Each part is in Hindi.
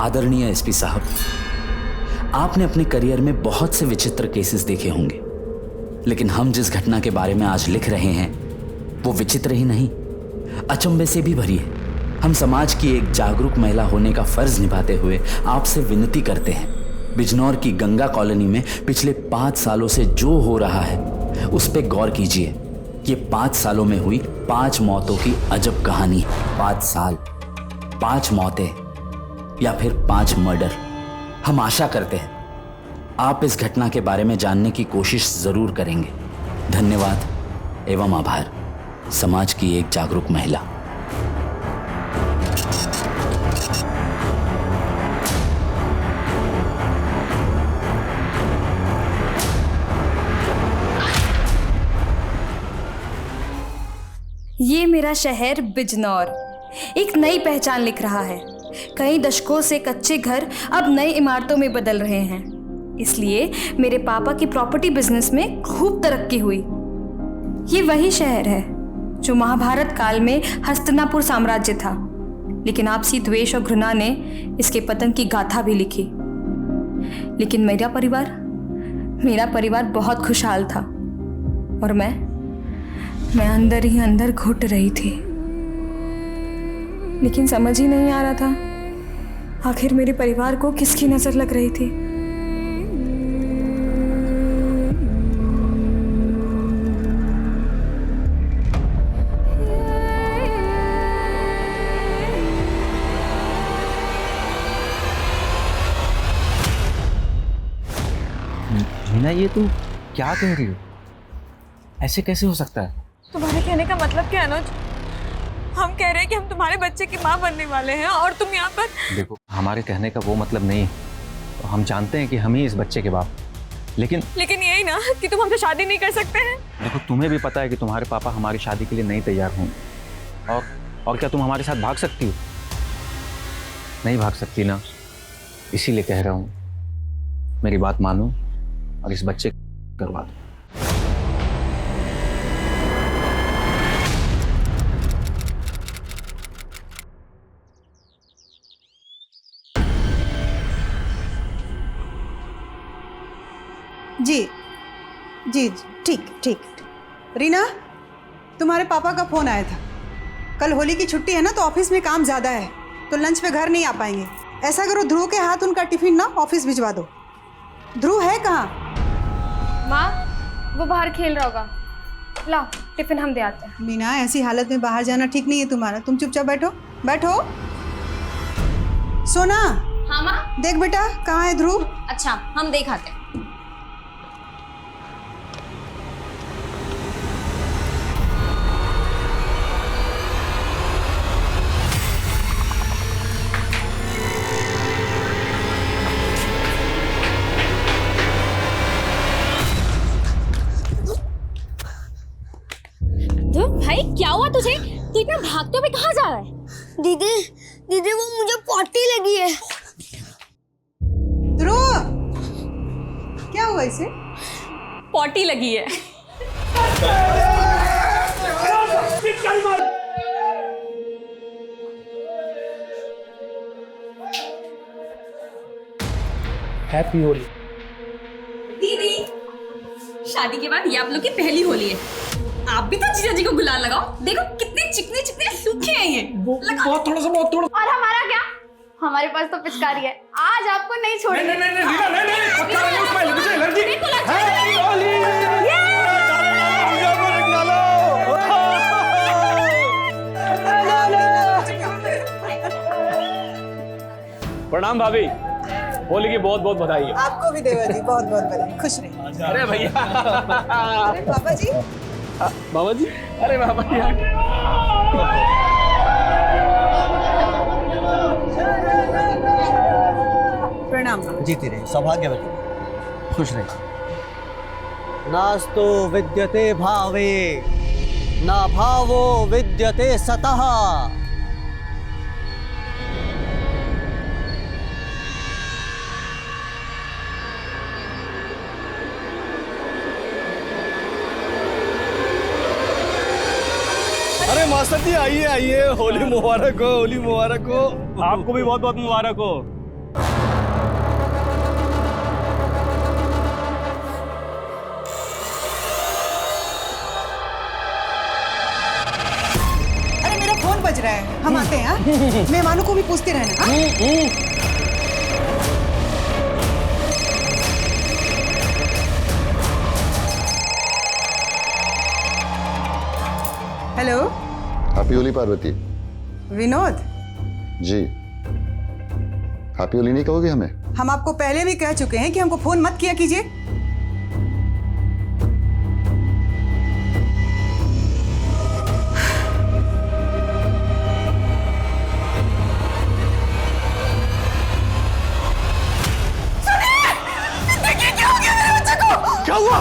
आदरणीय एसपी साहब, आपने अपने करियर में बहुत से विचित्र केसेस देखे होंगे, लेकिन हम जिस घटना के बारे में आज लिख रहे हैं वो विचित्र ही नहीं, अचंभे से भी भरी है। हम समाज की एक जागरूक महिला होने का फर्ज निभाते हुए आपसे विनती करते हैं, बिजनौर की गंगा कॉलोनी में पिछले 5 सालों से जो हो रहा है उस पर गौर कीजिए। ये 5 सालों में हुई 5 मौतों की अजब कहानी। 5 साल, 5 मौतें या फिर 5 मर्डर। हम आशा करते हैं आप इस घटना के बारे में जानने की कोशिश जरूर करेंगे। धन्यवाद एवं आभार। समाज की एक जागरूक महिला। ये मेरा शहर बिजनौर एक नई पहचान लिख रहा है। कई दशकों से कच्चे घर अब नई इमारतों में बदल रहे हैं, इसलिए मेरे पापा की प्रॉपर्टी बिजनेस में खूब तरक्की हुई। ये वही शहर है जो महाभारत काल में हस्तिनापुर साम्राज्य था, लेकिन आपसी द्वेष और घृणा ने इसके पतन की गाथा भी लिखी। लेकिन मेरा परिवार बहुत खुशहाल था और मैं अंदर ही अंदर घुट रही थी। लेकिन समझ ही नहीं आ रहा था आखिर मेरे परिवार को किसकी नजर लग रही थी। मीना, ये तू क्या कह रही हो? ऐसे कैसे हो सकता है? तुम्हारे कहने का मतलब क्या है अनुज? हम कह रहे हैं कि हम तुम्हारे बच्चे की माँ बनने वाले हैं और तुम यहाँ पर। देखो, हमारे कहने का वो मतलब नहीं है। तो हम जानते हैं कि हम ही इस बच्चे के बाप, लेकिन यही ना कि तुम हमसे शादी नहीं कर सकते हैं। देखो, तुम्हें भी पता है कि तुम्हारे पापा हमारी शादी के लिए नहीं तैयार होंगे। और क्या तुम हमारे साथ भाग सकती हो? नहीं भाग सकती ना, इसीलिए कह रहा हूँ मेरी बात मानो और इस बच्चे को करवा दो। जी जी ठीक ठीक। रीना, तुम्हारे पापा का फोन आया था। कल होली की छुट्टी है ना, तो ऑफिस में काम ज़्यादा है, तो लंच पे घर नहीं आ पाएंगे। ऐसा करो, ध्रुव के हाथ उनका टिफिन ना ऑफिस भिजवा दो। ध्रुव है कहाँ? माँ, वो बाहर खेल रहा होगा। लाओ टिफिन हम दे आते हैं। मीना, ऐसी हालत में बाहर जाना ठीक नहीं है तुम्हारा। तुम चुपचाप बैठो बैठो। सोना। हाँ माँ। देख बेटा, कहाँ है ध्रुव? अच्छा, हम देख आते हैं। भाई, क्या हुआ तुझे? तू इतना भागते हुए कहाँ जा रहा है? दीदी वो मुझे पॉटी लगी है। ध्रुव, क्या हुआ इसे? पॉटी लगी है। हैप्पी होली। दीदी, शादी के बाद ये आप लोग की पहली होली है। आप भी तो जीजा जी को गुलाल लगाओ। देखो कितने चिकने चिकने सूखे हैं ये। बहुत थोड़ा सा। और हमारा क्या? हमारे पास तो पिचकारी है, आज आपको नहीं छोड़ेंगे। नहीं, पक्का नहीं, उसमें मुझे एलर्जी। हैप्पी होली। प्रणाम भाभी, होली की बहुत बहुत बधाई है। आपको भी देवा जी, बहुत बहुत बधाई। खुश रहिए। अरे भैया। पापा जी। बाबा जी, अरे बाबा जी। प्रणाम। जीती रहे, सौभाग्यवती, खुश रहे। नास्तु विद्यते भावे, ना भावो विद्यते सतः। अरे मास्टर जी, आइए आइए, होली मुबारक हो, होली मुबारक हो। आपको भी बहुत बहुत मुबारक हो। है, हम आते हैं। हाँ? मेहमानों को भी पूछते रहना। हाँ? Hello, happy Holi Parvati Vinod. Ji. Happy Holi नहीं कहोगे हमें? हम आपको पहले भी कह चुके हैं कि हमको फोन मत किया कीजिए। क्या हुआ?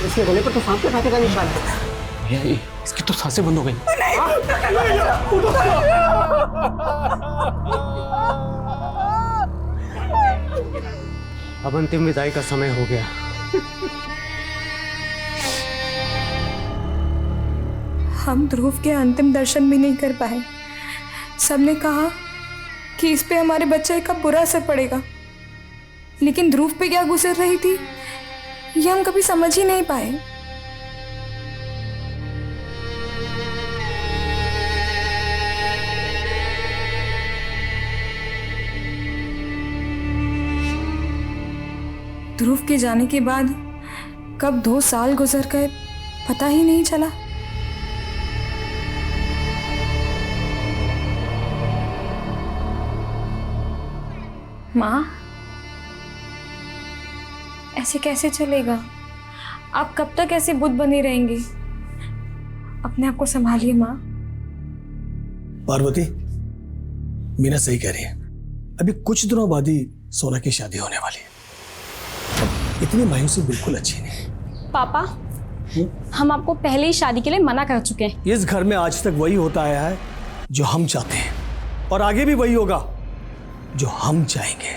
इसके गले पर तो सांप के कांटे का निशान है। इसकी तो सांसें बंद हो गई। अब अंतिम विदाई का समय हो गया। हम ध्रुव के अंतिम दर्शन भी नहीं कर पाए। सबने कहा कि इस पे हमारे बच्चे का बुरा असर पड़ेगा, लेकिन ध्रुव पे क्या गुजर रही थी ये हम कभी समझ ही नहीं पाए। ध्रुव के जाने के बाद कब 2 साल गुजर गए पता ही नहीं चला। माँ, ऐसे कैसे चलेगा? आप कब तक ऐसे बुद्ध बने रहेंगे? अपने आप को संभालिए माँ। पार्वती, मीना सही कह रही है। अभी कुछ दिनों बाद ही सोना की शादी होने वाली है। इतनी मायूसी बिल्कुल अच्छी नहीं। पापा, हम आपको पहले ही शादी के लिए मना कर चुके हैं। इस घर में आज तक वही होता आया है जो हम चाहते हैं, और आगे भी वही होगा जो हम चाहेंगे।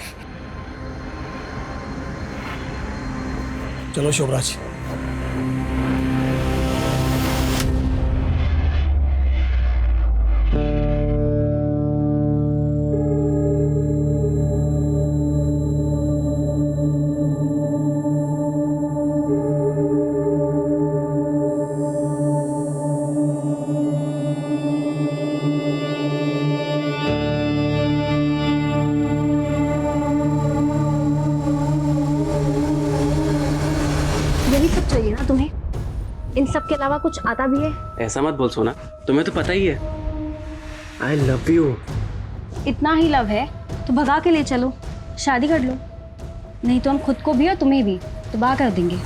चलो शोभराज। यही सब चाहिए ना तुम्हें? इन सब के अलावा कुछ आता भी है? ऐसा मत बोल सोना, तुम्हें तो पता ही है। I love you. इतना ही लव है तो भगा के ले चलो, शादी कर लो, नहीं तो हम खुद को भी और तुम्हें भी तबाह कर देंगे।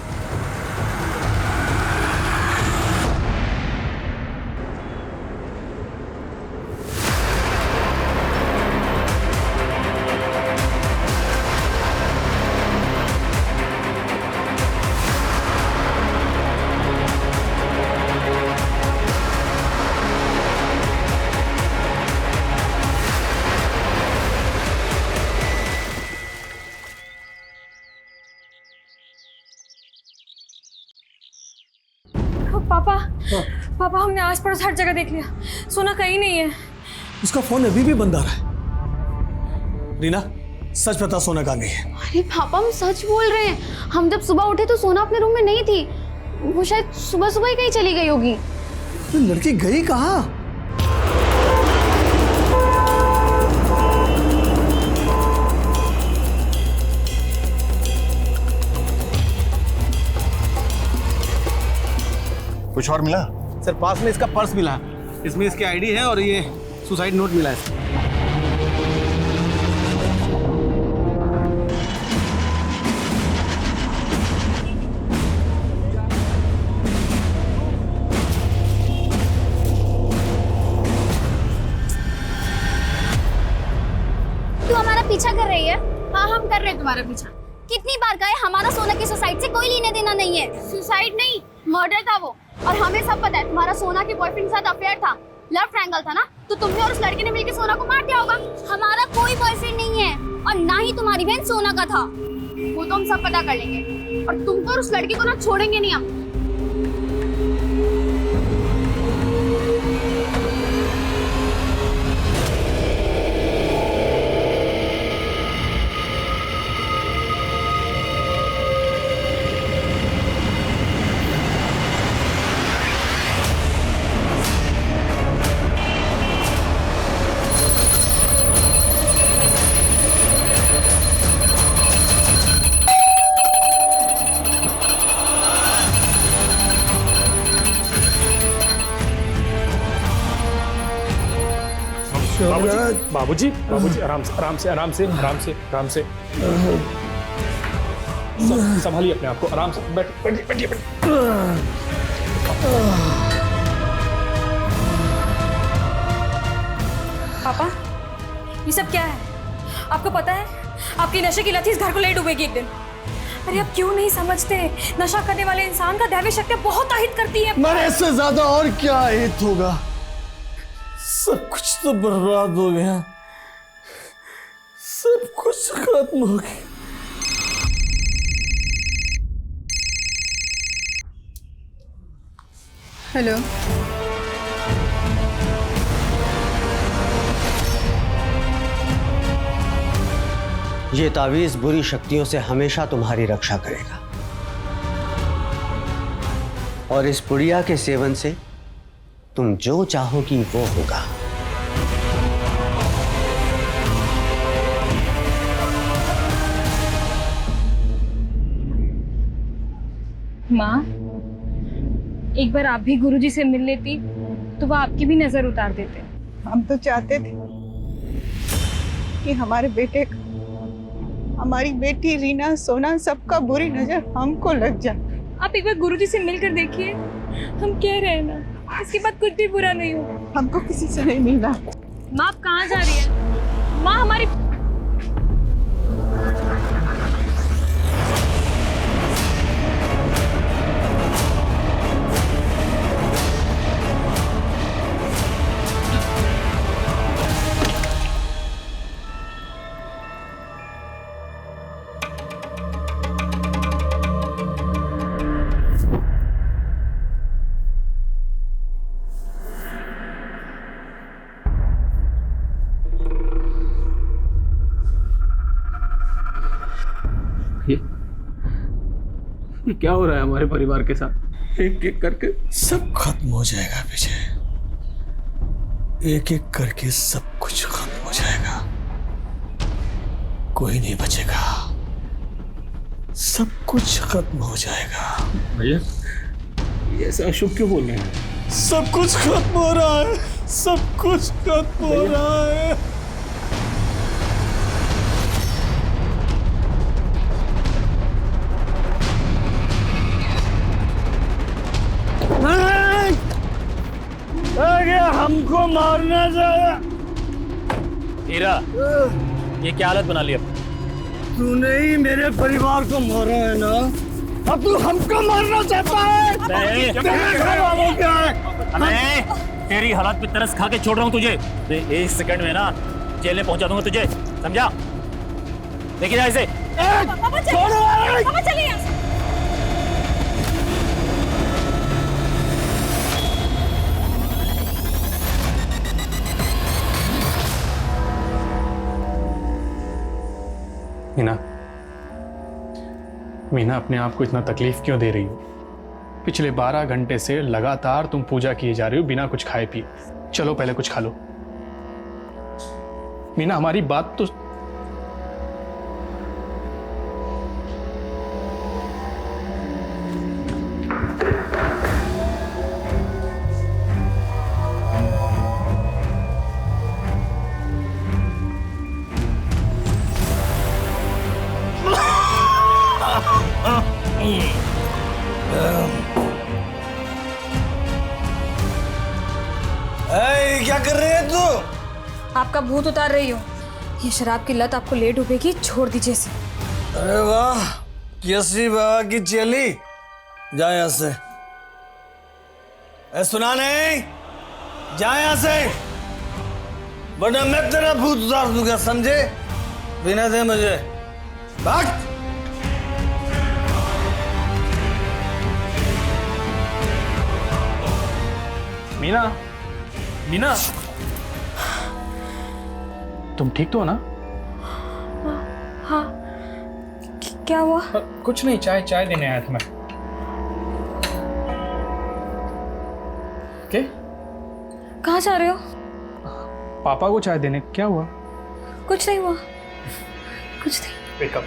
पापा, पापा हमने आस पड़ोस हर जगह देख लिया, सोना कहीं नहीं है। उसका फोन अभी भी बंद आ रहा है। रीना, सच बता, सोना कहाँ गई है? अरे पापा, हम सच बोल रहे हैं। हम जब सुबह उठे तो सोना अपने रूम में नहीं थी। वो शायद सुबह सुबह ही कहीं चली गई होगी। तो लड़की गई कहाँ? कुछ और मिला? सर, पास में इसका पर्स मिला, इसमें इसकी आईडी है और ये सुसाइड नोट मिला है। तू हमारा पीछा कर रही है? हाँ, हम कर रहे हैं तुम्हारा पीछा। कितनी बार कहे, हमारा सोना की सुसाइड से कोई लेने देना नहीं है। सुसाइड नहीं, मर्डर था वो। और हमें सब पता है तुम्हारा सोना के बॉयफ्रेंड के साथ अफेयर था, लव ट्रायंगल था ना, तो तुम्हें और उस लड़के ने मिलकर सोना को मार दिया होगा। हमारा कोई बॉयफ्रेंड नहीं है, और ना ही तुम्हारी बहन सोना का था। वो तो हम सब पता कर लेंगे, और तुमको और उस लड़के को ना छोड़ेंगे नहीं हम। बाबूजी आराम से आराम से आराम से आराम से आराम से संभालिए अपने आप को, आराम से बैठिए बैठिए पापा, ये सब क्या है? आपको पता है आपकी नशे की लत इस घर को ले डूबेगी एक दिन। अरे आप क्यों नहीं समझते, नशा करने वाले इंसान का दैवी शक्ति बहुत अहित करती है। मरे से ज्यादा और क्या अहित होगा? सब कुछ तो बर्बाद हो गया, सब कुछ खत्म हो गया। हेलो, ये तावीज बुरी शक्तियों से हमेशा तुम्हारी रक्षा करेगा और इस पुड़िया के सेवन से तुम जो चाहोगी वो होगा। माँ, एक बार आप भी गुरुजी से मिल लेती तो वो आपकी भी नजर उतार देते। हम तो चाहते थे कि हमारे बेटे, हमारी बेटी रीना, सोना, सबका बुरी नजर हमको लग जाए। आप एक बार गुरुजी से मिलकर देखिए, हम कह रहे हैं ना, इसके बाद कुछ भी बुरा नहीं हो। हमको किसी से नहीं मिलना। माँ आप कहाँ जा रही है? माँ हमारी ये क्या हो रहा है हमारे परिवार के साथ? एक एक करके सब खत्म हो जाएगा विजय, एक एक करके सब कुछ खत्म हो जाएगा, कोई नहीं बचेगा, सब कुछ खत्म हो जाएगा। भैया ये ऐसा अशुभ क्यों बोल रहे हैं? सब कुछ खत्म हो रहा है, सब कुछ खत्म हो रहा है। हमको मारना चाहिए। हीरा, ये क्या हालत बना ली अब? तूने ही मेरे परिवार को मारा है ना, अब तू हमको मारना चाहता है? नहीं, क्या है? मैं तेरी हालत पे तरस खा के छोड़ रहा हूँ तुझे। तो एक सेकंड में ना जेल में पहुंचा दूंगा तुझे, समझा? देखिए जा इसे। पापा चलिए यहाँ से। मीना अपने आप को इतना तकलीफ क्यों दे रही हो? पिछले 12 घंटे से लगातार तुम पूजा किए जा रही हो बिना कुछ खाए पिए। चलो पहले कुछ खा लो। मीना हमारी बात तो क्या कर रहे हैं तू? आपका भूत उतार रही हो। ये शराब की लत आपको ले डूबेगी, छोड़ दीजिए इसे। अरे वाह, कैसी बाबा की चली। जा यहाँ से। सुना नहीं, जा यहाँ से, वरना मैं तेरा भूत उतार दूंगा, समझे? बिना दे मुझे भाग। मीना, मीना, तुम ठीक तो हो ना? हाँ, क्या हुआ? कुछ नहीं, चाय देने आया था मैं। क्या? कहाँ जा रहे हो? पापा को चाय देने। क्या हुआ? कुछ नहीं हुआ, कुछ नहीं। वेकअप।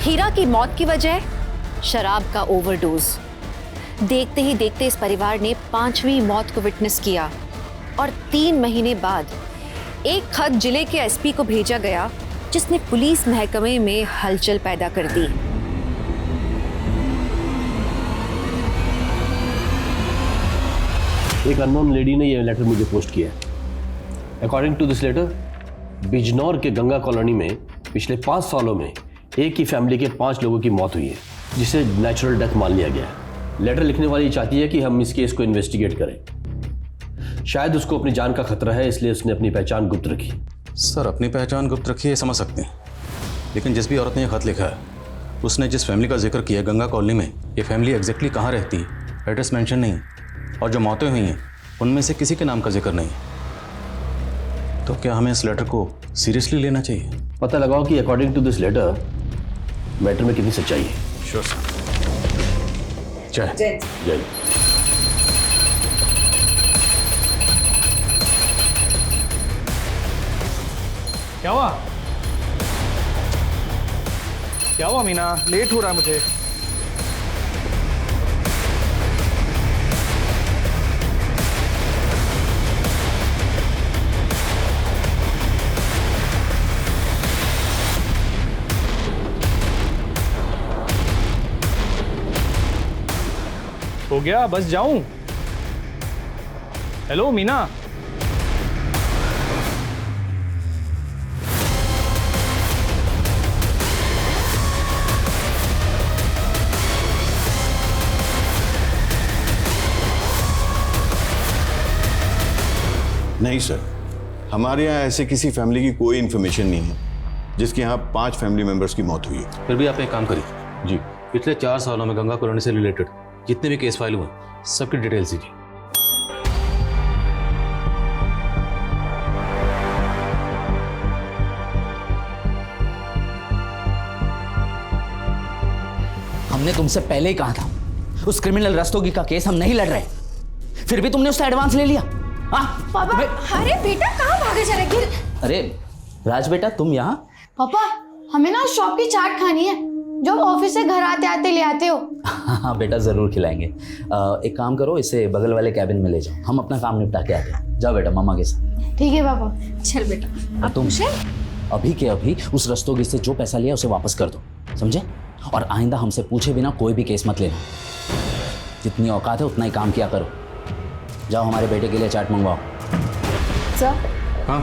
हीरा की मौत की वजह शराब का ओवरडोज। देखते ही देखते इस परिवार ने 5वीं मौत को विटनेस किया और 3 महीने बाद एक खत जिले के एसपी को भेजा गया जिसने पुलिस महकमे में हलचल पैदा कर दी। एक अननोन लेडी ने यह लेटर मुझे पोस्ट किया है। According to this letter, Bijnor के गंगा कॉलोनी में पिछले 5 सालों में एक ही फैमिली के 5 लोगों की मौत हुई है, जिसे नेचुरल डेथ मान लिया गया है। लेटर लिखने वाली चाहती है कि हम इस केस को इन्वेस्टिगेट करें। शायद उसको अपनी जान का खतरा है, इसलिए उसने अपनी पहचान गुप्त रखी। सर, अपनी पहचान गुप्त रखी है समझ सकते हैं, लेकिन जिस भी औरत ने यह खत लिखा है उसने जिस फैमिली का जिक्र किया गंगा कॉलोनी में, ये फैमिली एग्जैक्टली कहाँ रहती है, एड्रेस मेंशन नहीं, और जो मौतें हुई हैं उनमें से किसी के नाम का जिक्र नहीं। तो क्या हमें इस लेटर को सीरियसली लेना चाहिए? पता लगाओ कि according to this letter matter में कितनी सच्चाई है। Sure sir. जय जय। क्या हुआ? क्या हुआ मीना? लेट हो रहा है मुझे। हो गया, बस जाऊं? हेलो मीना। नहीं सर, हमारे यहाँ ऐसे किसी फैमिली की कोई इन्फॉर्मेशन नहीं है जिसके यहाँ 5 फैमिली मेंबर्स की मौत हुई है। फिर भी आप एक काम करिए जी, पिछले 4 सालों में गंगा कॉलोनी से रिलेटेड जितने भी केस फाइल हुए सबकी डिटेल्स दीजिए। हमने तुमसे पहले ही कहा था उस क्रिमिनल रस्तोगी का केस हम नहीं लड़ रहे, फिर भी तुमने उसका एडवांस ले लिया। पापा, अरे बेटा कहाँ भागे जा रहे? अरे राज बेटा, तुम यहाँ? पापा, हमें ना शॉप की चाट खानी है जो ऑफिस से घर आते आते ले आते हो। हाँ बेटा, जरूर खिलाएंगे। एक काम करो, इसे बगल वाले कैबिन में ले जाओ, हम अपना काम निपटा के आते हैं। जाओ बेटा मम्मा के साथ। ठीक है पापा। चल बेटा। अब तुम अभी के अभी उस रस्तोगी से जो पैसा लिया उसे वापस कर दो, समझे? और आइंदा हमसे पूछे बिना कोई भी केस मत लेना। जितनी औकात है उतना ही काम किया करो। जाओ हमारे बेटे के लिए चाट मंगवाओ। सर। हाँ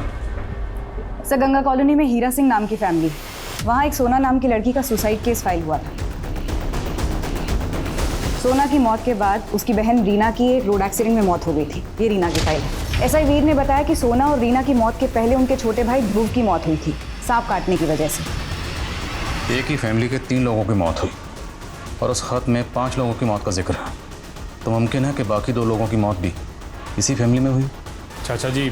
सर, गंगा कॉलोनी में हीरा सिंह नाम की फैमिली, वहाँ एक सोना नाम की लड़की का सुसाइड केस फाइल हुआ था। सोना की मौत के बाद उसकी बहन रीना की एक रोड एक्सीडेंट में मौत हो गई थी। ये रीना की फाइल है। एसआई वीर ने बताया कि सोना और रीना की मौत के पहले उनके छोटे भाई ध्रुव की मौत हुई थी, सांप काटने की वजह से। एक ही फैमिली के 3 लोगों की मौत हुई और उस खत में 5 लोगों की मौत का जिक्र है, तो मुमकिन है कि बाकी 2 लोगों की मौत भी इसी फैमिली में हुई। चाचा जी,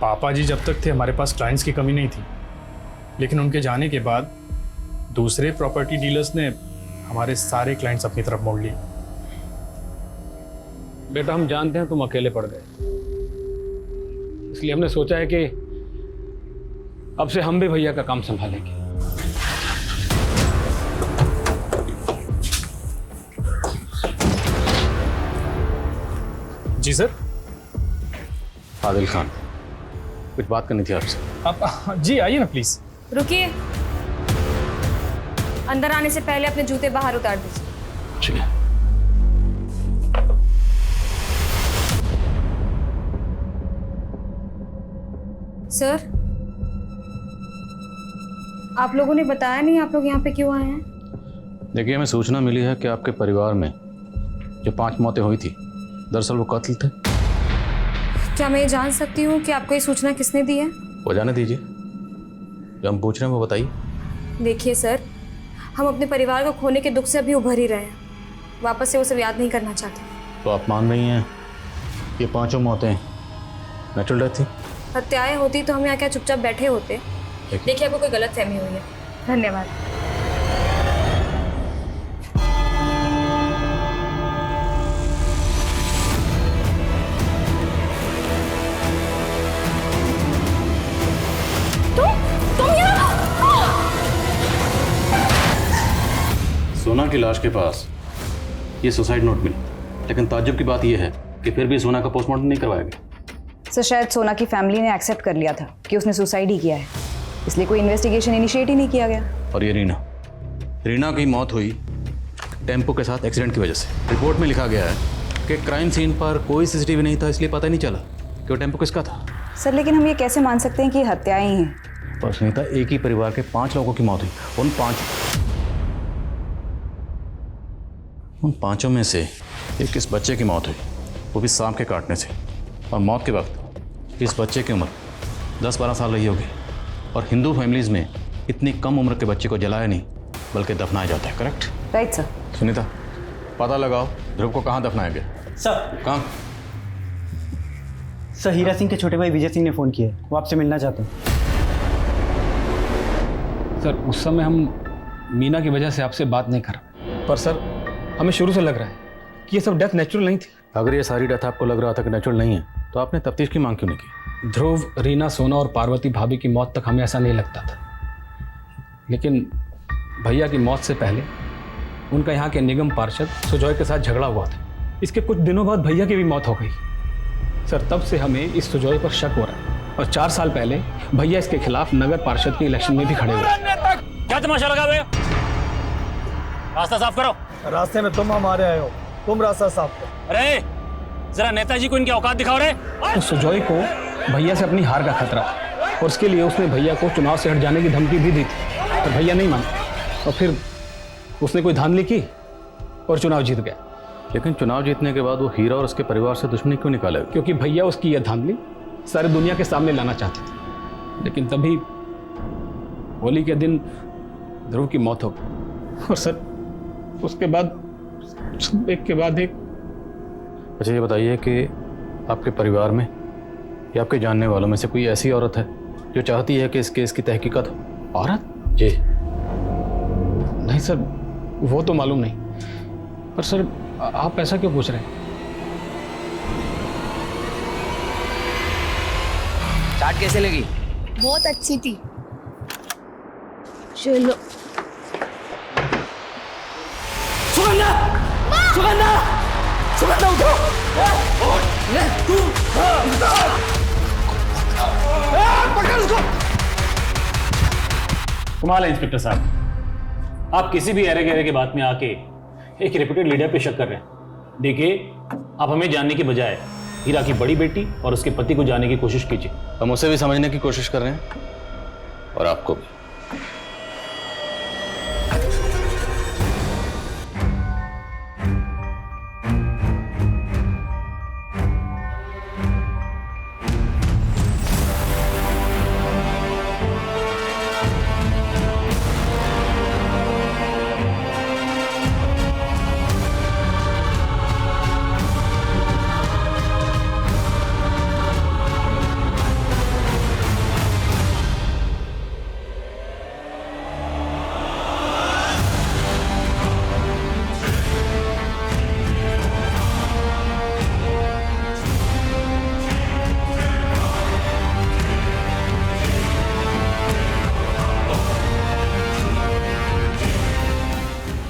पापा जी जब तक थे हमारे पास क्लाइंट्स की कमी नहीं थी, लेकिन उनके जाने के बाद दूसरे प्रॉपर्टी डीलर्स ने हमारे सारे क्लाइंट्स अपनी तरफ मोड़ लिए। बेटा, हम जानते हैं तुम अकेले पड़ गए, इसलिए हमने सोचा है कि अब से हम भी भैया का काम संभालेंगे। जी सर। आदिल खान, कुछ बात करनी थी आपसे। आप जी आइए ना प्लीज। रुकिए, अंदर आने से पहले अपने जूते बाहर उतार दीजिए। ठीक है। सर, आप लोगों ने बताया नहीं आप लोग यहाँ पे क्यों आए हैं? देखिए, हमें सूचना मिली है कि आपके परिवार में जो 5 मौतें हुई थी, दरअसल वो कत्ल थे। क्या मैं ये जान सकती हूँ कि आपको ये सूचना किसने दी है? वो जाने दीजिए, जो हम पूछ रहे हैं वो बताइए। देखिए सर, हम अपने परिवार को खोने के दुख से अभी उभर ही रहे हैं, वापस से वो सब याद नहीं करना चाहते। तो आप मान रही हैं ये 5 मौतें नेचुरल डेथ थी? हत्याएं होती तो हम यहाँ क्या चुपचाप बैठे होते? देखिए, आपको कोई गलत फहमी हुई है। धन्यवाद। सोना बिजनौर की लाश के पास ये सुसाइड नोट मिला, लेकिन ताज्जुब की बात यह है कि फिर भी सोना का पोस्टमार्टम नहीं करवाया गया। सर शायद सोना की फैमिली ने एक्सेप्ट कर लिया था कि उसने सुसाइड ही किया है, इसलिए कोई इन्वेस्टिगेशन इनिशिएट ही नहीं किया गया। और ये रीना की मौत हुई टेम्पो के साथ एक्सीडेंट की वजह से। रिपोर्ट में लिखा गया है कि क्राइम सीन पर कोई सीसीटीवी नहीं था, इसलिए पता नहीं चला कि वो टेम्पो किसका था। सर लेकिन हम ये कैसे मान सकते हैं कि हत्याएं ही हैं? पर सुनीता, एक ही परिवार के 5 लोगों की मौत हुई। उन पांचों में से एक इस बच्चे की मौत हुई, वो भी सांप के काटने से। और मौत के वक्त इस बच्चे की उम्र 10-12 साल रही होगी। और हिंदू फैमिलीज में इतनी कम उम्र के बच्चे को जलाया नहीं बल्कि दफनाया जाता है। करेक्ट? Right sir. सुनीता, पता लगाओ ध्रुव को कहाँ दफनाया गया। सर कहाँ? सर हीरा सिंह के छोटे भाई विजय सिंह ने फ़ोन किया, वो आपसे मिलना चाहते हैं। सर उस समय हम मीना की वजह से आपसे बात नहीं कर रहे, पर सर हमें शुरू से लग रहा है कि ये सब डेथ नेचुरल नहीं थी। अगर ये सारी डेथ आपको लग रहा था कि नेचुरल नहीं है तो आपने तफ्तीश की मांग क्यों नहीं की? ध्रुव, रीना, सोना और पार्वती भाभी की मौत तक हमें ऐसा नहीं लगता था, लेकिन भैया की मौत से पहले उनका यहाँ के निगम पार्षद सुजॉय के साथ झगड़ा हुआ था। इसके कुछ दिनों बाद भैया की भी मौत हो गई। सर तब से हमें इस सुजॉय पर शक हो रहा है, और 4 साल पहले भैया इसके खिलाफ नगर पार्षद के इलेक्शन में भी खड़े हुए। क्या तमाशा लगा हुए? रास्ता साफ करो। रास्ते में तुम हमारे आए हो, तुम रास्ता साफ करो। अरे जरा नेताजी को इनकी औकात दिखाओ रे। तो सुजॉय को भैया से अपनी हार का खतरा, और उसके लिए उसने भैया को चुनाव से हट जाने की धमकी भी दी थी, पर भैया नहीं माना, और फिर उसने कोई धांधली की और चुनाव जीत गया। लेकिन चुनाव जीतने के बाद वो हीरा और उसके परिवार से दुश्मनी क्यों निकाले? क्योंकि भैया उसकी यह धांधली सारी दुनिया के सामने लाना चाहते थे। लेकिन तभी होली के दिन ध्रुव की मौत हो गई, और सर उसके बाद एक के बाद एक। अच्छा ये बताइए कि आपके परिवार में या आपके जानने वालों में से कोई ऐसी औरत है जो चाहती है कि इस केस की तहकीकात हो? औरत? जी नहीं सर, वो तो मालूम नहीं, पर सर आप ऐसा क्यों पूछ रहे हैं? चाट कैसे लगी? बहुत अच्छी थी। चलो सुगंधा, सुगंधा, सुगंधा उठो। पकड़ उसको। कमाल है इंस्पेक्टर साहब, आप किसी भी एरे गहरे की बात में आके एक रेप्यूटेड लीडर पे शक कर रहे हैं। देखिए, आप हमें जानने की बजाय हीरा की बड़ी बेटी और उसके पति को जानने की कोशिश कीजिए। हम उसे भी समझने की कोशिश कर रहे हैं और आपको भी।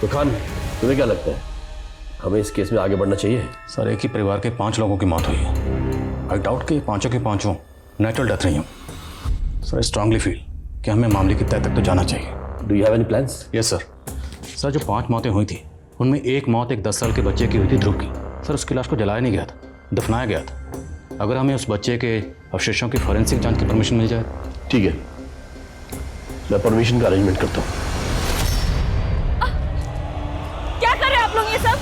तो खान, तुम्हें क्या लगता है हमें इस केस में आगे बढ़ना चाहिए? सर एक ही परिवार के 5 लोगों की मौत हुई है। आई डाउट कि पांचों के पांचों नेचुरल डेथ रही हूँ। सर आई स्ट्रांगली फील कि हमें मामले की तह तक तो जाना चाहिए। Do you have any plans? Yes sir. Sir जो 5 मौतें हुई थी उनमें एक मौत एक 10 साल के बच्चे की हुई थी, ध्रुव की। सर उसकी लाश को जलाया नहीं गया था, दफनाया गया था। अगर हमें उस बच्चे के अवशेषों की फॉरेंसिक जांच की परमिशन मिल जाए। ठीक है, मैं परमिशन का अरेंजमेंट करता हूँ। क्या कर रहे हैं आप लोग ये सब?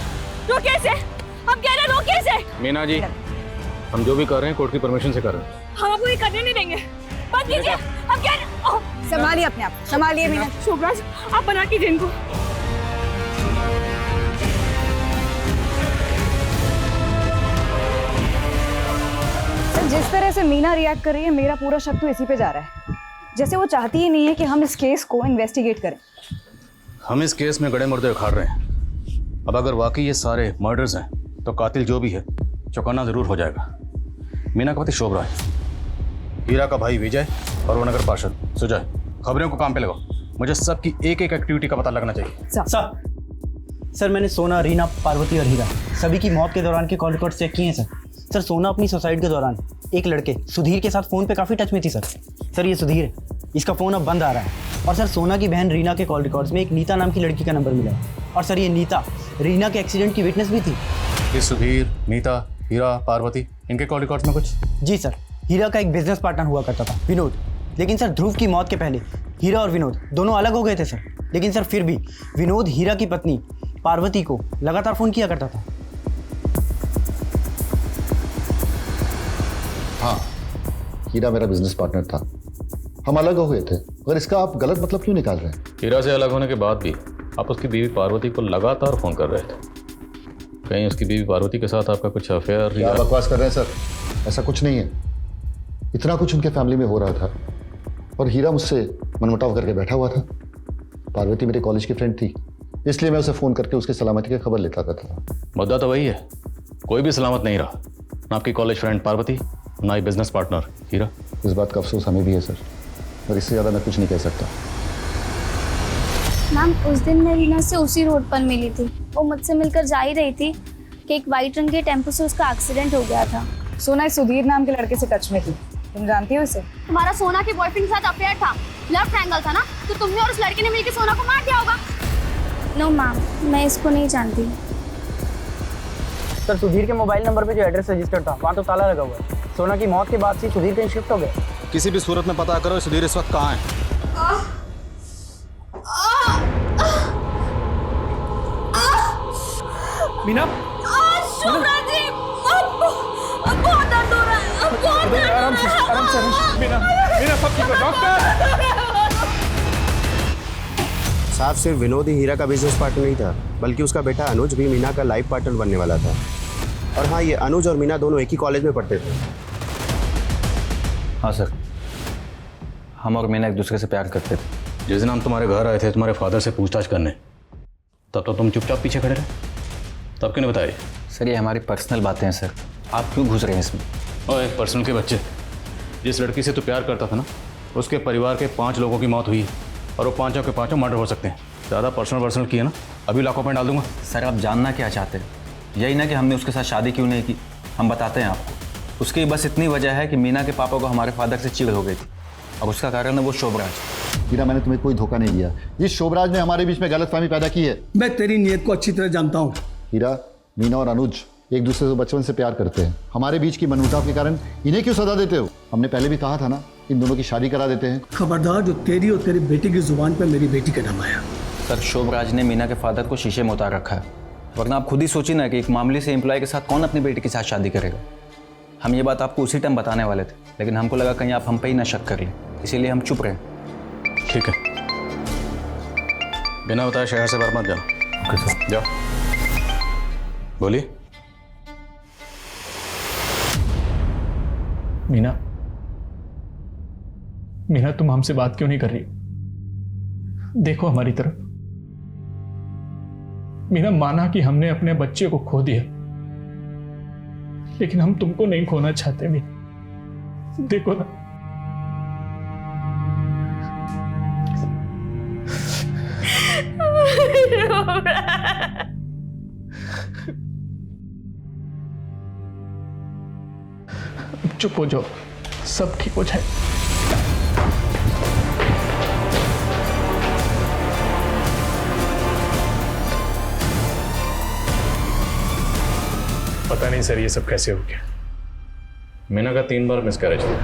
रोके इसे, हम कह रहे हैं रोके इसे। मीना जी, हम जो भी कर रहे हैं कोर्ट की परमिशन से कर रहे हैं। हम आपको ये करने नहीं देंगे, बंद कीजिए। हम कह रहे, संभालिए अपने आप, संभालिए मीना। शोभराज, आप बना कीजिए इनको। सर जिस तरह से मीना रिएक्ट कर रही है, मेरा पूरा शक तो इसी पे जा रहा है, जैसे वो चाहती ही नहीं है कि हम इस केस को इन्वेस्टिगेट करें। हम इस केस में गड़े मुर्दे उखाड़ रहे हैं। अब अगर वाकई ये सारे मर्डर्स हैं तो कातिल जो भी है चौकन्ना जरूर हो जाएगा। मीना का पति शोभराज, हीरा का भाई विजय और वो नगर पार्षद सुजय। खबरों को काम पे लगाओ, मुझे सबकी एक एक एक्टिविटी का पता लगना चाहिए। सर सर मैंने सोना, रीना, पार्वती और हीरा सभी की मौत के दौरान के कॉल रिकॉर्ड चेक किए हैं सर। सर सोना अपनी सुसाइड के दौरान एक लड़के सुधीर के साथ फ़ोन पे काफ़ी टच में थी सर। सर ये सुधीर है, इसका फ़ोन अब बंद आ रहा है। और सर सोना की बहन रीना के कॉल रिकॉर्ड्स में एक नीता नाम की लड़की का नंबर मिला है। और सर ये नीता रीना के एक्सीडेंट की विटनेस भी थी। ये सुधीर, नीता, हीरा, पार्वती, इनके कॉल रिकॉर्ड्स में कुछ? जी सर, हीरा का एक बिजनेस पार्टनर हुआ करता था विनोद, लेकिन सर ध्रुव की मौत के पहले हीरा और विनोद दोनों अलग हो गए थे सर। लेकिन सर फिर भी विनोद हीरा की पत्नी पार्वती को लगातार फ़ोन किया करता था। हाँ, हीरा मेरा बिजनेस पार्टनर था, हम अलग हो गए थे, मगर इसका आप गलत मतलब क्यों निकाल रहे हैं? हीरा से अलग होने के बाद भी आप उसकी बीवी पार्वती को लगातार फ़ोन कर रहे थे। कहीं उसकी बीवी पार्वती के साथ आपका कुछ अफेयर? क्या बकवास कर रहे हैं सर, ऐसा कुछ नहीं है। इतना कुछ उनके फैमिली में हो रहा था और हीरा मुझसे मनमुटाव करके बैठा हुआ था। पार्वती मेरे कॉलेज की फ्रेंड थी, इसलिए मैं उसे फ़ोन करके उसकी सलामती की खबर लेता था। मुद्दा तो वही है, कोई भी सलामत नहीं रहा, ना आपकी कॉलेज फ्रेंड पार्वती, ना ही बिजनेस पार्टनर हीरा। इस बात का अफसोस हमें भी है सर, और इससे ज़्यादा मैं कुछ नहीं कह सकता। मैम उस दिन मैं रीना से उसी रोड पर मिली थी। वो मुझसे मिलकर जा ही रही थी कि एक वाइट रंग के टेम्पो से उसका एक्सीडेंट हो गया था। सोना इस सुधीर नाम के लड़के से टच में थी, तुम जानती हो इसे? तुम्हारा सोना के बॉयफ्रेंड के साथ अफेयर था, लव ट्रायंगल था ना, तो तुमने और उस लड़के ने मिलकर सोना को मार दिया होगा। नो मैम, मैं इसको नहीं जानती। सर सुधीर के मोबाइल नंबर पे जो एड्रेस रजिस्टर्ड था वहाँ तो ताला लगा हुआ है। सोना की मौत के बाद से सुधीर कहीं शिफ्ट हो गए। किसी भी सूरत में पता करो सुधीर इस वक्त कहाँ है। मीना, बहुत दर्द हो रहा है, बहुत दर्द। आराम से मीना, मीना सब ठीक है डॉक्टर। साहब सिर्फ विनोद ही हीरा का बिजनेस पार्टनर नहीं था, बल्कि उसका बेटा अनुज भी मीना का लाइफ पार्टनर बनने वाला था। और हाँ, ये अनुज और मीना दोनों एक ही कॉलेज में पढ़ते थे। हाँ सर, हम और मीना एक दूसरे से प्यार करते थे। जिस दिन हम तुम्हारे घर आए थे तुम्हारे फादर से पूछताछ करने, तब तो तुम चुपचाप पीछे खड़े रहे, तब क्यों नहीं बताए? सर ये हमारी पर्सनल बातें हैं सर, आप क्यों घुस रहे हैं इसमें? ओए पर्सनल के बच्चे, जिस लड़की से तू प्यार करता था ना, उसके परिवार के 5 लोगों की मौत हुई है और वो 5 के 5 मर्डर हो सकते हैं। ज़्यादा पर्सनल किए ना, अभी लॉकअप में डाल दूंगा। सर आप जानना क्या चाहते हैं? यही ना कि हमने उसके साथ शादी क्यों नहीं की, हम बताते हैं आपको। उसकी बस इतनी वजह है कि मीना के पापा को हमारे फादर से चिढ़ हो गई थी, और उसका कारण है वो शोभराज। हीरा, मैंने तुम्हें कोई धोखा नहीं दिया, इस शोभराज ने हमारे बीच में गलतफहमी पैदा की है। मैं तेरी नीयत को अच्छी तरह जानता हूँ। हीरा, मीना और अनुज एक दूसरे से बचपन से प्यार करते हैं, हमारे बीच की मनमुटाव के कारण इन्हें क्यों सजा देते हो? हमने पहले भी कहा था ना, इन दोनों की शादी करा देते हैं। खबरदार जो तेरी और तेरी बेटी की जुबान पे मेरी बेटी का नाम आया। सर शोभराज ने मीना के फादर को शीशे में उतार रखा है, वरना आप खुद ही सोचिए ना कि एक मामूली से एम्प्लॉय के साथ कौन अपनी बेटी के साथ शादी करेगा। हम ये बात आपको उसी टाइम बताने वाले थे, लेकिन हमको लगा कहीं आप हम पे ही ना शक कर लें, इसीलिए हम चुप रहे। ठीक है, बिना बताए शहर से बाहर मत जाओ। Okay sir. जाओ, बोलिए। मीना, मीना तुम हमसे बात क्यों नहीं कर रही? देखो हमारी तरफ। मीना, माना कि हमने अपने बच्चे को खो दिया, लेकिन हम तुमको नहीं खोना चाहते। मीना देखो ना, चुप हो जाओ, सब ठीक हो जाए। पता नहीं सर ये सब कैसे हो गया। मीना का 3 बार मिसकैरेज हुआ।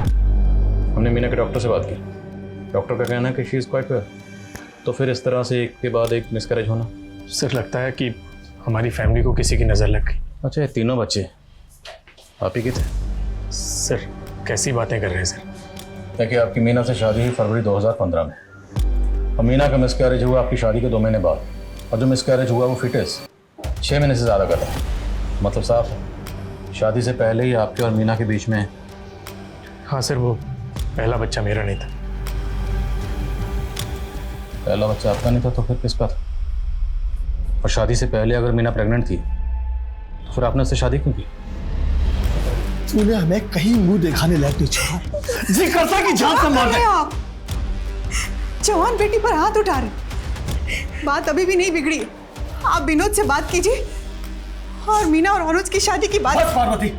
हमने मीना के डॉक्टर से बात की, डॉक्टर का कहना है कि शी इज़ क्वाइट वेल। तो फिर इस तरह से एक के बाद एक मिसकैरेज होना? सर लगता है कि हमारी फैमिली को किसी की नज़र लग गई। अच्छा, ये तीनों बच्चे आप ही के थे? सर कैसी बातें कर रहे हैं सर? देखिए, आपकी मीना से शादी हुई फरवरी 2015 में, और मीना का मिसकैरेज हुआ आपकी शादी के 2 महीने बाद, और जो मिसकैरेज हुआ वो फिटेस 6 महीने से ज़्यादा कर रहा है। मतलब साहब शादी से पहले ही आपके और मीना के बीच में? हाँ सर, वो पहला बच्चा मेरा नहीं था। पहला बच्चा आपका नहीं था तो फिर किसका था? और शादी से पहले अगर मीना प्रेग्नेंट थी तो फिर आपने उससे शादी क्यों की? तूने हमें कहीं मुंह दिखाने लायक नहीं छोड़ा। जी करता कि जान से मार दे। आप जवान बेटी पर हाथ उठा रहे, बात अभी भी नहीं बिगड़ी। आप विनोद से बात कीजिए और मीना और अनुज की शादी की बात। बस पार्वती,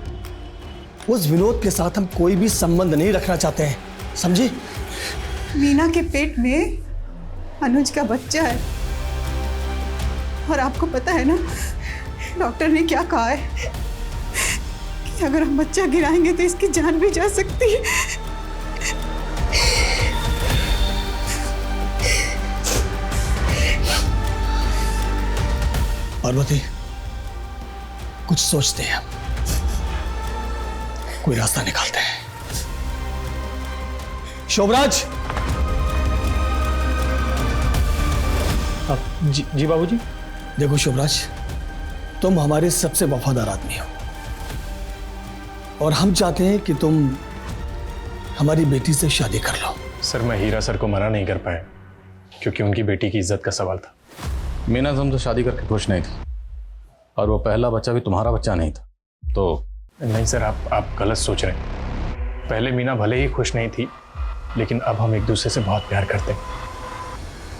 उस विनोद के साथ हम कोई भी संबंध नहीं रखना चाहते हैं, समझी? मीना के पेट में अनुज का बच्चा है और आपको पता है ना डॉक्टर ने क्या कहा है कि अगर हम बच्चा गिराएंगे तो इसकी जान भी जा सकती है। पार्वती, कुछ सोचते हैं, कोई रास्ता निकालते हैं। शोभराज। जी बाबूजी। देखो शोभराज, तुम हमारे सबसे वफादार आदमी हो और हम चाहते हैं कि तुम हमारी बेटी से शादी कर लो। सर मैं हीरा सर को मना नहीं कर पाया क्योंकि उनकी बेटी की इज्जत का सवाल था। मीना तुम तो शादी करके खुश नहीं थी और वो पहला बच्चा भी तुम्हारा बच्चा नहीं था तो। नहीं सर, आप गलत सोच रहे हैं। पहले मीना भले ही खुश नहीं थी लेकिन अब हम एक दूसरे से बहुत प्यार करते हैं।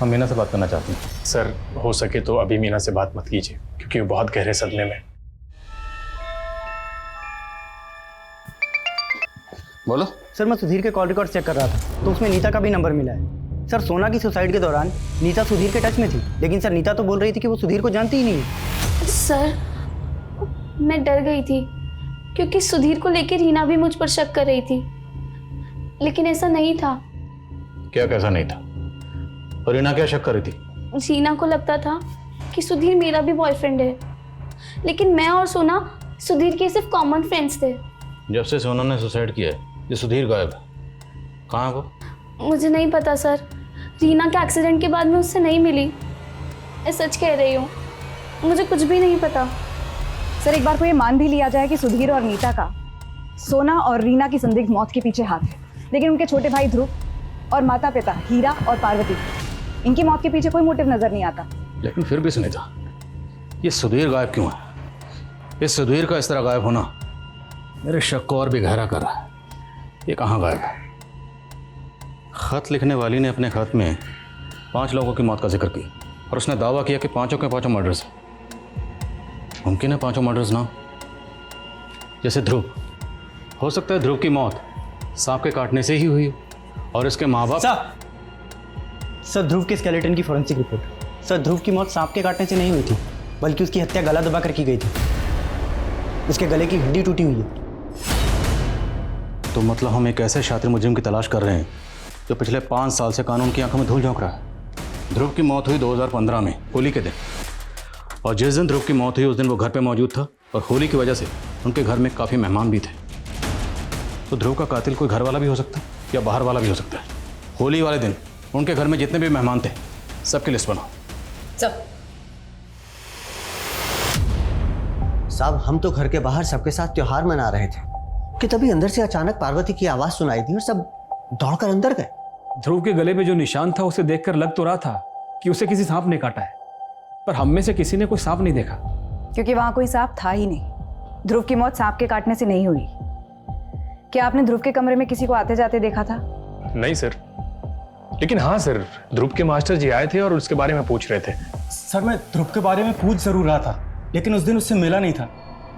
हम मीना से बात करना चाहते हैं। सर हो सके तो अभी मीना से बात मत कीजिए क्योंकि वो बहुत गहरे सदमे में। बोलो। सर मैं सुधीर के कॉल रिकॉर्ड चेक कर रहा था तो उसमें नीता का भी नंबर मिला है। सर सोना की सुसाइड के दौरान नीता सुधीर के टच में थी, लेकिन सर नीता तो बोल रही थी कि वो सुधीर को जानती ही नहीं है। सर मैं डर गई थी क्योंकि सुधीर को लेकर रीना भी मुझ पर शक कर रही थी, लेकिन ऐसा नहीं था। क्या कैसा नहीं था? और रीना क्या शक कर रही थी? रीना को लगता था कि सुधीर मेरा भी बॉयफ्रेंड है, लेकिन मैं और सोना सुधीर के सिर्फ कॉमन फ्रेंड्स थे। जब से सोना ने सुसाइड किया है ये सुधीर गायब है। कहाँ है वो? मुझे नहीं पता सर, रीना के एक्सीडेंट के बाद मैं उससे नहीं मिली। मैं सच कह रही हूँ, मुझे कुछ भी नहीं पता। सर एक बार को ये मान भी लिया जाए कि सुधीर और नीता का सोना और रीना की संदिग्ध मौत के पीछे हाथ है, लेकिन उनके छोटे भाई ध्रुव और माता पिता हीरा और पार्वती, इनकी मौत के पीछे कोई मोटिव नजर नहीं आता। लेकिन फिर भी सुनीता, ये सुधीर गायब क्यों है? इस सुधीर का इस तरह गायब होना मेरे शक को और भी गहरा कर रहा है। ये कहाँ गायब है? खत लिखने वाली ने अपने खत में 5 लोगों की मौत का जिक्र किया और उसने दावा किया कि पांचों के पांचों मर्डर्स हैं। मुमकिन है पांचों मर्डर्स ना, जैसे ध्रुव। हो सकता है ध्रुव की मौत सांप के काटने से ही हुई और इसके माँ बाप। सर ध्रुव के स्केलेटन की फॉरेंसिक रिपोर्ट। सर ध्रुव की मौत सांप के काटने से नहीं हुई थी, बल्कि उसकी हत्या गला दबाकर की गई थी। उसके गले की हड्डी टूटी हुई है। तो मतलब हम एक ऐसे शातिर मुजरिम की तलाश कर रहे हैं जो पिछले 5 साल से कानून की आंखों में धूल झोंक रहा है। ध्रुव की मौत हुई 2015 में होली के दिन, और जिस दिन ध्रुव की मौत हुई उस दिन वो घर पे मौजूद था और होली की वजह से उनके घर में काफ़ी मेहमान भी थे। तो ध्रुव का कातिल कोई घर वाला भी हो सकता है या बाहर वाला भी हो सकता है। होली वाले दिन उनके घर में जितने भी मेहमान थे सबकी लिस्ट बनाओ। साहब हम तो घर के बाहर सबके साथ त्योहार मना रहे थे कि तभी अंदर से अचानक पार्वती की आवाज सुनाई दी और सब दौड़कर अंदर गए। ध्रुव के गले में जो निशान था उसे देखकर लग तो रहा था कि उसे किसी सांप ने काटा है, पर हम में से किसी ने कोई सांप नहीं देखा। क्योंकि वहां कोई सांप था ही नहीं। ध्रुव की मौत सांप के काटने से नहीं हुई। क्या आपने ध्रुव के कमरे में किसी को आते जाते देखा था? नहीं सर, लेकिन हाँ सर, ध्रुव के मास्टर जी आए थे और उसके बारे में पूछ रहे थे। सर मैं ध्रुव के बारे में पूछ जरूर रहा था, लेकिन उस दिन उससे मिला नहीं था।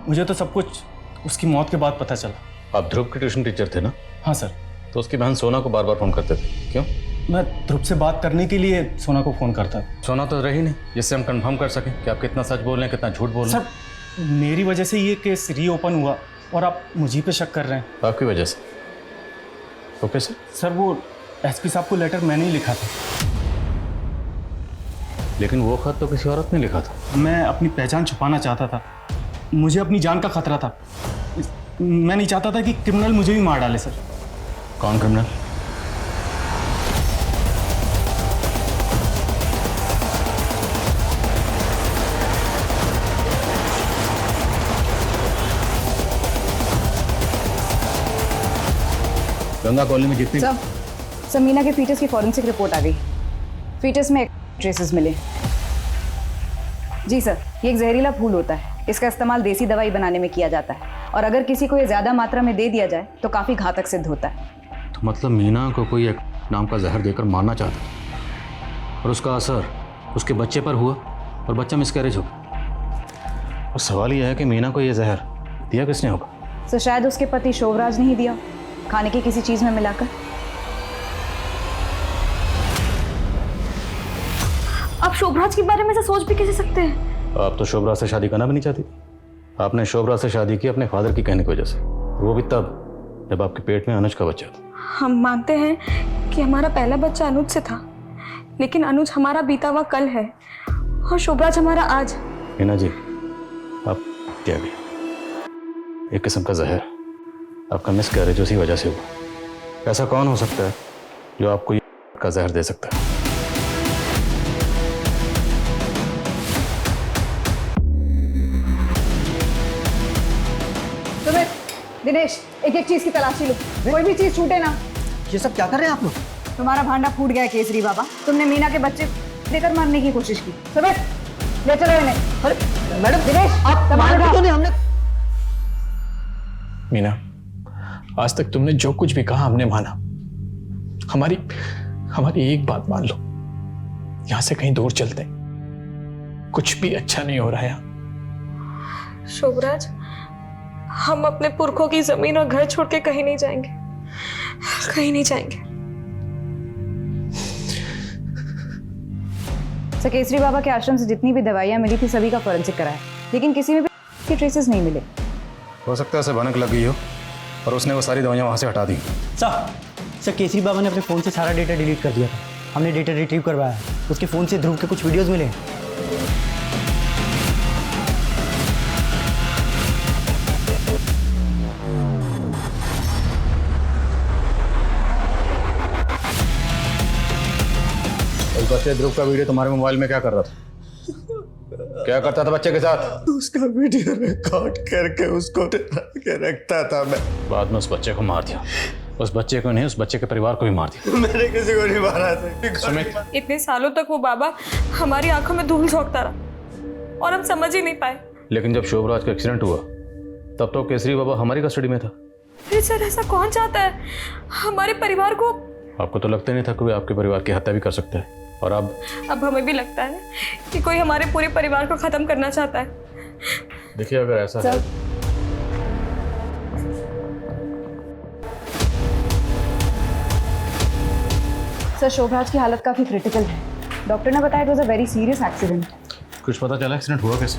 मुझे तो सब कुछ उसकी मौत के बाद पता चला। आप ध्रुव के ट्यूशन टीचर थे ना? हाँ सर। तो उसकी बहन सोना को बार बार फोन करते थे, क्यों? मैं ध्रुव से बात करने के लिए सोना को फोन करता। सोना तो रही नहीं जिससे हम कंफर्म कर सकें कि आप कितना सच बोल रहे हैं कितना झूठ बोल रहे हैं। सर मेरी वजह से ये केस रीओपन हुआ और आप मुझे पे शक कर रहे हैं। आपकी वजह से? Okay sir. सर वो एसपी साहब को लेटर मैंने ही लिखा था। लेकिन वो खत तो किसी औरत ने लिखा था। मैं अपनी पहचान छुपाना चाहता था, मुझे अपनी जान का खतरा था। मैं नहीं चाहता था कि क्रिमिनल मुझे भी मार डाले। सर कौन क्रिमिनल? गंगा कॉलोनी में जितनी सब मीना के फीटस की फॉरेंसिक रिपोर्ट आ गई। फीटस में ट्रेसेस मिले। जी सर, ये एक जहरीला फूल होता है। इसका इस्तेमाल देसी दवाई बनाने में किया जाता है और अगर किसी को ये ज़्यादा मात्रा में दे दिया जाए तो काफ़ी घातक सिद्ध होता है। तो मतलब मीना को कोई एक नाम का जहर देकर मारना चाहता और उसका असर उसके बच्चे पर हुआ और बच्चा मिसकैरेज हो और सवाल यह है कि मीना को यह जहर दिया किसने होगा? तो शायद उसके पति शोभराज ने ही दिया, खाने की किसी चीज में मिलाकर। आप शोभराज के बारे में से सोच भी कैसे सकते हैं? आप तो शोभराज से शादी करना भी नहीं चाहती थी। आपने शोभराज से शादी की अपने फादर की कहने की वजह से, वो भी तब जब आपके पेट में अनुज का बच्चा था। हम मानते हैं कि हमारा पहला बच्चा अनुज से था, लेकिन अनुज हमारा बीता हुआ कल है और शोभराज हमारा आज। मीना जी, आप त्याग गए। एक किस्म का जहर आपका मिसकैरेज उसी वजह से हुआ। ऐसा कौन हो सकता है जो आपको ये का जहर दे सकता है? सुमित, दिनेश, एक एक चीज की तलाशी लो, कोई भी चीज छूटे ना। ये सब क्या कर रहे हैं आप लोग? तुम्हारा भांडा फूट गया है केसरी बाबा, तुमने मीना के बच्चे लेकर मारने की कोशिश की। सुमित, ले चलो इन्हें। अरे मैडम, दिनेश, आप मार क्यों नहीं? हमने मीना, आज तक तुमने जो कुछ भी कहा हमने माना। हमारी एक बात मान लो, यहां से कहीं दूर चलते हैं। कुछ भी अच्छा नहीं हो रहा है यहाँ। शोभराज, हम अपने पुरखों की जमीन और घर छोड़ के कहीं नहीं जाएंगे, कहीं नहीं जाएंगे। सर, केसरी बाबा के आश्रम से जितनी भी दवाइयां मिली थी सभी का फॉरेंसिक कराया, लेकिन किसी में भी ट्रेसेस नहीं मिले। हो सकता है उसे भनक लग गई हो और उसने वो सारी दवाइयाँ वहाँ से हटा दी। सर केसरी बाबा ने अपने फ़ोन से सारा डेटा डिलीट कर दिया था। हमने डेटा रिट्रीव करवाया। उसके फ़ोन से ध्रुव के कुछ वीडियोस मिले। उस बच्चे ध्रुव का वीडियो तुम्हारे मोबाइल में क्या कर रहा था? क्या करता था बच्चे के साथ? उसका वीडियो रिकॉर्ड करके उसको डरा के रखता था मैं। बाद में उस बच्चे को मार दिया। उस बच्चे को नहीं, उस बच्चे के परिवार को भी मार दिया। मैंने किसी को नहीं मारा था। सुमित, इतने सालों तक वो बाबा हमारी आंखों में धूल झोंकता रहा और हम समझ ही नहीं पाए। लेकिन जब शोभराज का एक्सीडेंट हुआ तब तो केसरी बाबा हमारी कस्टडी में था। फिर सर ऐसा कौन चाहता है हमारे परिवार को? आपको तो लगता नहीं था कि कोई आपके परिवार की हत्या भी कर सकता है, और अब हमें भी लगता है कि कोई हमारे पूरे परिवार को खत्म करना चाहता है। देखिए, अगर ऐसा है सर, शोभराज की हालत काफी क्रिटिकल है। डॉक्टर ने बताया it was a very serious accident. कुछ पता चला एक्सीडेंट हुआ कैसे?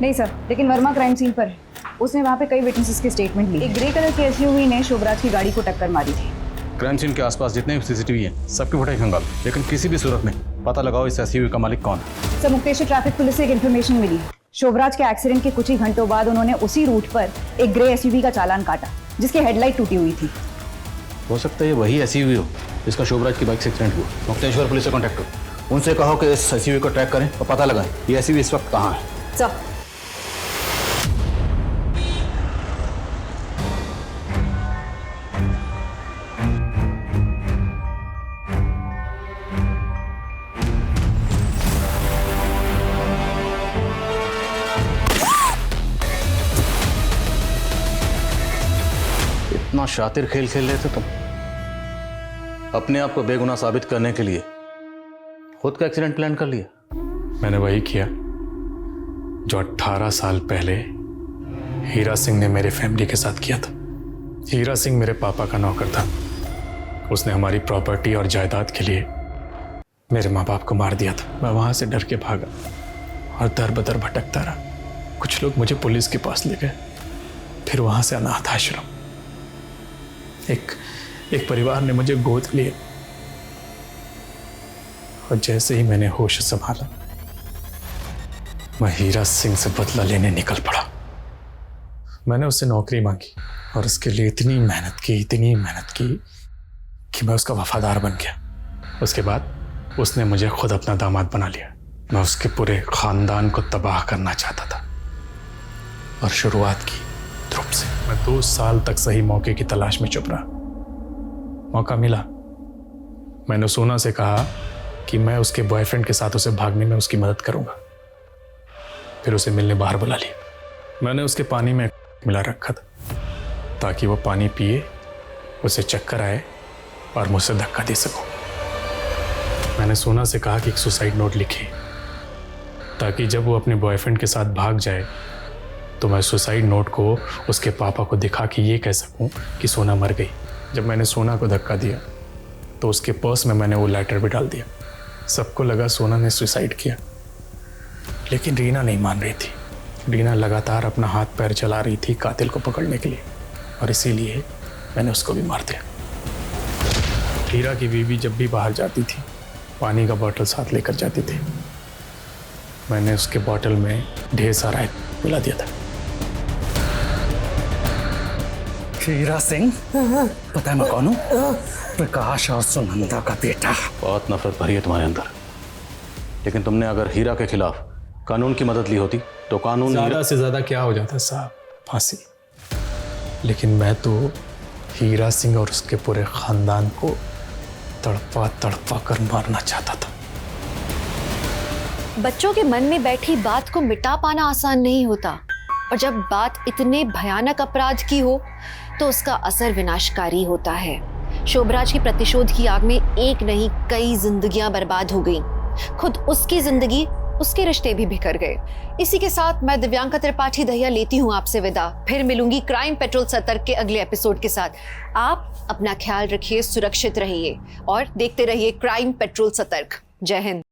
नहीं सर, लेकिन वर्मा क्राइम सीन पर है। उसने वहाँ पे कई विटनेसेस के स्टेटमेंट ली। एक ग्रे कलर की एसयूवी ने शोभराज की गाड़ी को टक्कर मारी थी। क्राइम सीन के आसपास जितने भी सीसीटीवी हैं सबकी फुटेज खंगालो, लेकिन किसी भी सूरत में पता लगाओ इस एसयूवी का मालिक कौन है। सर, मुक्तेश्वर ट्रैफिक पुलिस से एक इन्फॉर्मेशन मिली है। शोभराज के एक्सीडेंट के कुछ ही घंटों बाद उन्होंने उसी रूट पर एक ग्रे एसयूवी का चालान काटा जिसकी हेडलाइट टूटी हुई थी। हो सकता है ये वही एसयूवी हो जिसका शोभराज की बाइक से एक्सीडेंट हुआ। मुक्तेश्वर पुलिस से कॉन्टैक्ट करो, उनसे कहो कि इस एसयूवी को ट्रैक करें और पता लगाएं ये एसयूवी इस वक्त कहाँ है। सर, इतना शातिर खेल खेल रहे थे तुम, अपने आप को बेगुनाह साबित करने के लिए खुद का एक्सीडेंट प्लान कर लिया। मैंने वही किया जो 18 साल पहले हीरा सिंह ने मेरे फैमिली के साथ किया था। हीरा सिंह मेरे पापा का नौकर था। उसने हमारी प्रॉपर्टी और जायदाद के लिए मेरे माँ बाप को मार दिया था। मैं वहां से डर के भागा और दर बदर भटकता रहा। कुछ लोग मुझे पुलिस के पास ले गए, फिर वहां से अनाथ आश्रम। एक परिवार ने मुझे गोद लिया और जैसे ही मैंने होश संभाला मैं हीरा सिंह से बदला लेने निकल पड़ा। मैंने उससे नौकरी मांगी और उसके लिए इतनी मेहनत की कि मैं उसका वफादार बन गया। उसके बाद उसने मुझे खुद अपना दामाद बना लिया। मैं उसके पूरे खानदान को तबाह करना चाहता था और शुरुआत की ध्रुव से। मैं 2 साल तक सही मौके की तलाश में चुप रहा। मौका मिला, मैंने सोना से कहा कि मैं उसके बॉयफ्रेंड के साथ उसे भागने में उसकी मदद करूंगा। फिर उसे मिलने बाहर बुला लिया। मैंने उसके पानी में मिला रखा था ताकि वो पानी पिए, उसे चक्कर आए और मुझसे धक्का दे सकूं। मैंने सोना से कहा कि एक सुसाइड नोट लिखे ताकि जब वो अपने बॉयफ्रेंड के साथ भाग जाए तो मैं सुसाइड नोट को उसके पापा को दिखा के ये कह सकूं कि सोना मर गई। जब मैंने सोना को धक्का दिया तो उसके पर्स में मैंने वो लेटर भी डाल दिया। सबको लगा सोना ने सुसाइड किया, लेकिन रीना नहीं मान रही थी। रीना लगातार अपना हाथ पैर चला रही थी कातिल को पकड़ने के लिए, और इसीलिए मैंने उसको भी मार दिया। हीरा की बीवी जब भी बाहर जाती थी पानी का बोतल साथ लेकर जाती थी। मैंने उसके बोतल में ढेर सारा मिला दिया था। हीरा सिंह, पता है मैं कौन हूँ? प्रकाश और सुनंदा का बेटा। बहुत नफरत भरी है तुम्हारे अंदर, लेकिन तुमने अगर हीरा के खिलाफ कानून की मदद ली होती तो कानून ज़्यादा से ज़्यादा क्या हो जाता साहब, फांसी। लेकिन मैं तो हीरा सिंह और उसके पूरे खानदान को तड़पा तड़पा कर मारना चाहता था। बच्चों के मन में बैठी बात को मिटा पाना आसान नहीं होता, और जब बात इतने भयानक अपराध की हो तो उसका असर विनाशकारी होता है। शोभराज की प्रतिशोध की आग में एक नहीं कई जिंदगियां बर्बाद हो गईं। खुद उसकी जिंदगी, उसके रिश्ते भी बिखर गए। इसी के साथ मैं दिव्यांका त्रिपाठी दहिया लेती हूँ आपसे विदा। फिर मिलूंगी क्राइम पेट्रोल सतर्क के अगले एपिसोड के साथ। आप अपना ख्याल रखिए, सुरक्षित रहिए और देखते रहिए क्राइम पेट्रोल सतर्क। जय हिंद।